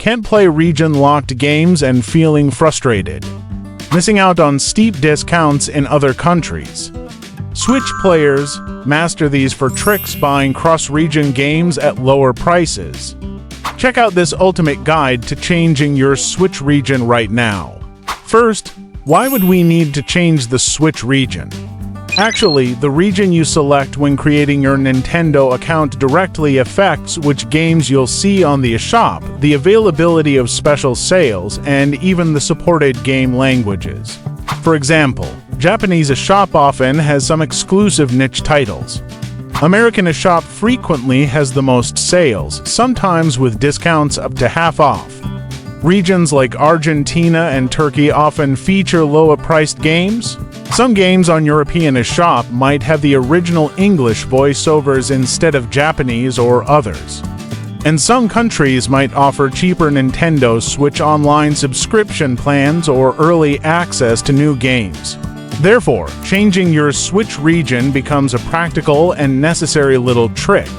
Can't play region-locked games and feeling frustrated? Missing out on steep discounts in other countries? Switch players master these for tricks buying cross-region games at lower prices. Check out this ultimate guide to changing your Switch region right now. First, why would we need to change the Switch region? Actually, the region you select when creating your Nintendo account directly affects which games you'll see on the eShop, the availability of special sales, and even the supported game languages. For example, Japanese eShop often has some exclusive niche titles. American eShop frequently has the most sales, sometimes with discounts up to half off. Regions like Argentina and Turkey often feature lower-priced games. Some games on European eShop might have the original English voiceovers instead of Japanese or others. And some countries might offer cheaper Nintendo Switch Online subscription plans or early access to new games. Therefore, changing your Switch region becomes a practical and necessary little trick.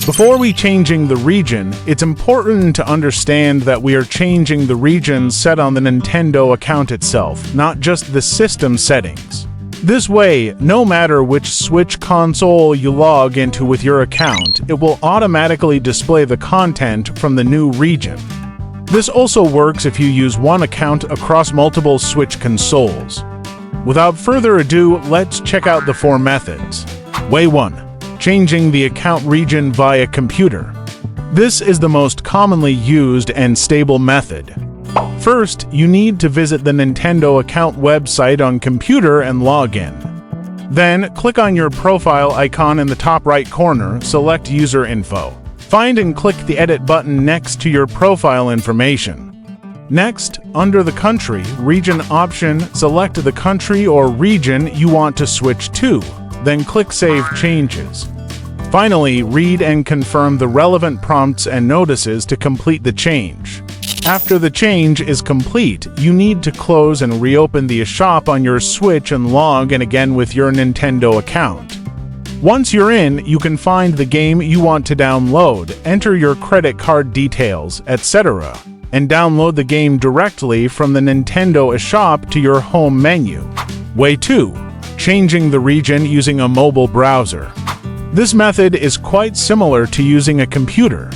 Before we changing the region, it's important to understand that we are changing the region set on the Nintendo account itself, not just the system settings. This way, no matter which Switch console you log into with your account, it will automatically display the content from the new region. This also works if you use one account across multiple Switch consoles. Without further ado, let's check out the 4 methods. Way 1. Changing the account region via computer. This is the most commonly used and stable method. First, you need to visit the Nintendo account website on computer and log in. Then, click on your profile icon in the top right corner, select User Info. Find and click the Edit button next to your profile information. Next, under the Country Region option, select the country or region you want to switch to. Then click Save Changes. Finally, read and confirm the relevant prompts and notices to complete the change. After the change is complete, you need to close and reopen the eShop on your Switch and log in again with your Nintendo account. Once you're in, you can find the game you want to download, enter your credit card details, etc., and download the game directly from the Nintendo eShop to your home menu. Way 2. Changing the region using a mobile browser. This method is quite similar to using a computer.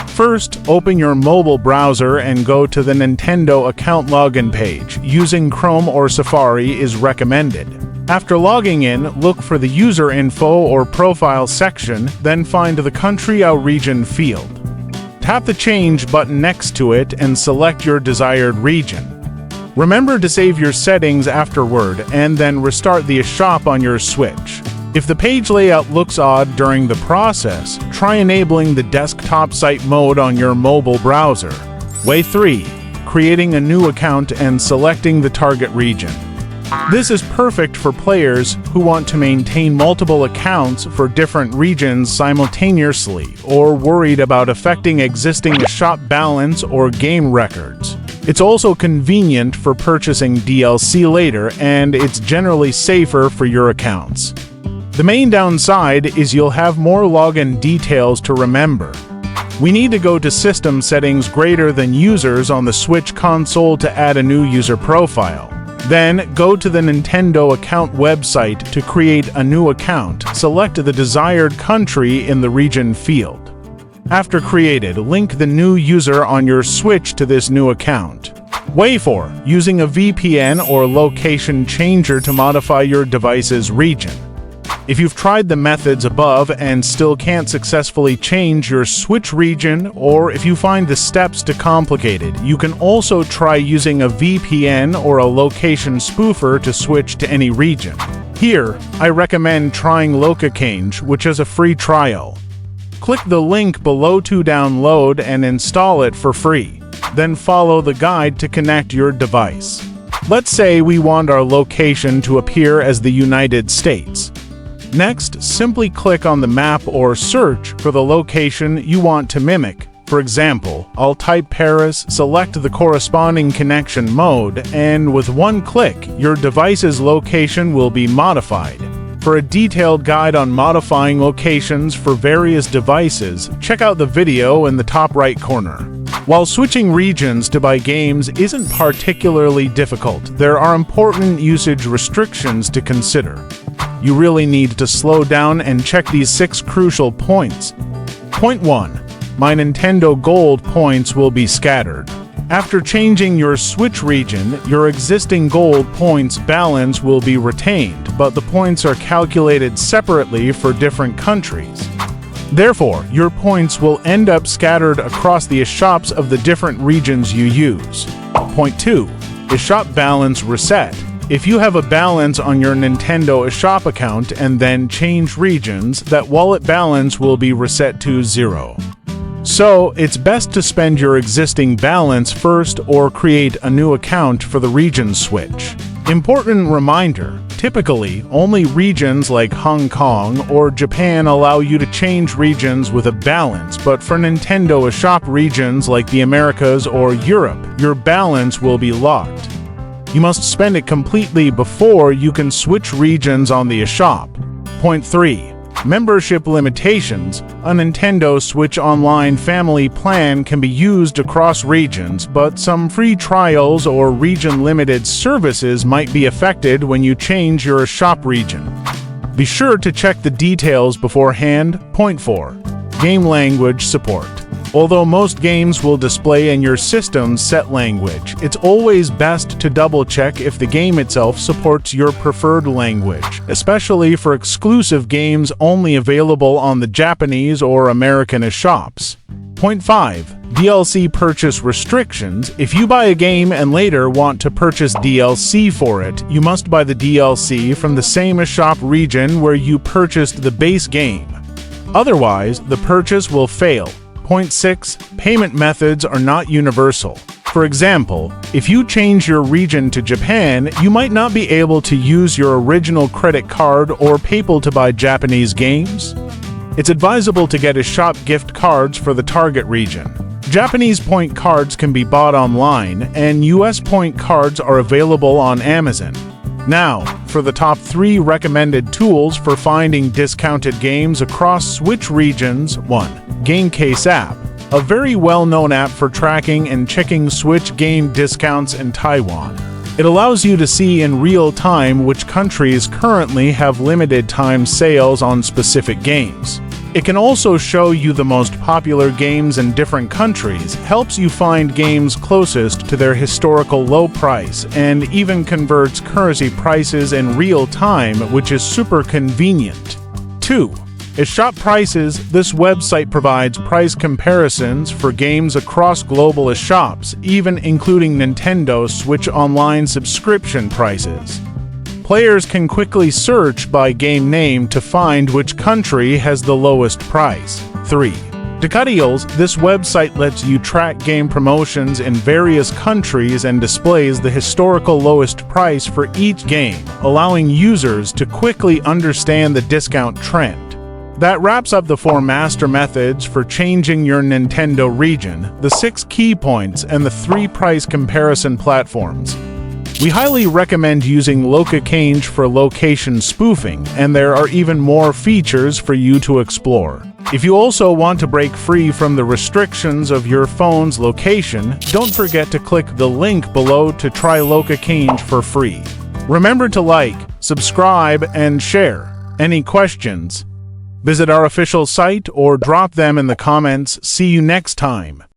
First, open your mobile browser and go to the Nintendo account login page. Using Chrome or Safari is recommended. After logging in, look for the User Info or Profile section, then find the Country or Region field. Tap the Change button next to it and select your desired region. Remember to save your settings afterward and then restart the eShop on your Switch. If the page layout looks odd during the process, try enabling the desktop site mode on your mobile browser. Way 3. Creating a new account and selecting the target region. This is perfect for players who want to maintain multiple accounts for different regions simultaneously or worried about affecting existing eShop balance or game records. It's also convenient for purchasing DLC later, and it's generally safer for your accounts. The main downside is you'll have more login details to remember. We need to go to System Settings greater than Users on the Switch console to add a new user profile. Then, go to the Nintendo account website to create a new account. Select the desired country in the region field. After created, link the new user on your Switch to this new account. Way 4. Using a VPN or location changer to modify your device's region. If you've tried the methods above and still can't successfully change your Switch region, or if you find the steps too complicated, you can also try using a VPN or a location spoofer to switch to any region. Here, I recommend trying LocaChange, which is a free trial. Click the link below to download and install it for free. Then follow the guide to connect your device. Let's say we want our location to appear as the United States. Next, simply click on the map or search for the location you want to mimic. For example, I'll type Paris, select the corresponding connection mode, and with one click, your device's location will be modified. For a detailed guide on modifying locations for various devices, check out the video in the top right corner. While switching regions to buy games isn't particularly difficult, there are important usage restrictions to consider. You really need to slow down and check these 6 crucial points. Point 1. My Nintendo Gold points will be scattered. After changing your Switch region, your existing Gold points balance will be retained, but the points are calculated separately for different countries. Therefore, your points will end up scattered across the eShops of the different regions you use. Point 2. eShop balance reset. If you have a balance on your Nintendo eShop account and then change regions, that wallet balance will be reset to 0. So, it's best to spend your existing balance first or create a new account for the region switch. Important reminder, typically, only regions like Hong Kong or Japan allow you to change regions with a balance, but for Nintendo eShop regions like the Americas or Europe, your balance will be locked. You must spend it completely before you can switch regions on the eShop. Point 3. Membership limitations. A Nintendo Switch Online family plan can be used across regions, but some free trials or region-limited services might be affected when you change your eShop region. Be sure to check the details beforehand. Point 4. Game language support. Although most games will display in your system's set language, it's always best to double-check if the game itself supports your preferred language, especially for exclusive games only available on the Japanese or American eShops. Point 5. DLC purchase restrictions. If you buy a game and later want to purchase DLC for it, you must buy the DLC from the same eShop region where you purchased the base game. Otherwise, the purchase will fail. Point 6. Payment methods are not universal. For example, if you change your region to Japan, you might not be able to use your original credit card or PayPal to buy Japanese games. It's advisable to get eShop gift cards for the target region. Japanese point cards can be bought online, and US point cards are available on Amazon. Now, for the top 3 recommended tools for finding discounted games across Switch regions. 1. GameCase app, a very well-known app for tracking and checking Switch game discounts in Taiwan. It allows you to see in real time which countries currently have limited time sales on specific games. It can also show you the most popular games in different countries, helps you find games closest to their historical low price, and even converts currency prices in real time, which is super convenient. 2. eShop prices. This website provides price comparisons for games across global eShops, even including Nintendo Switch Online subscription prices. Players can quickly search by game name to find which country has the lowest price. 3. Deals. This website lets you track game promotions in various countries and displays the historical lowest price for each game, allowing users to quickly understand the discount trend. That wraps up the 4 master methods for changing your Nintendo region, the 6 key points, and the 3 price comparison platforms. We highly recommend using LocaChange for location spoofing, and there are even more features for you to explore. If you also want to break free from the restrictions of your phone's location, don't forget to click the link below to try LocaChange for free. Remember to like, subscribe, and share. Any questions? Visit our official site or drop them in the comments. See you next time.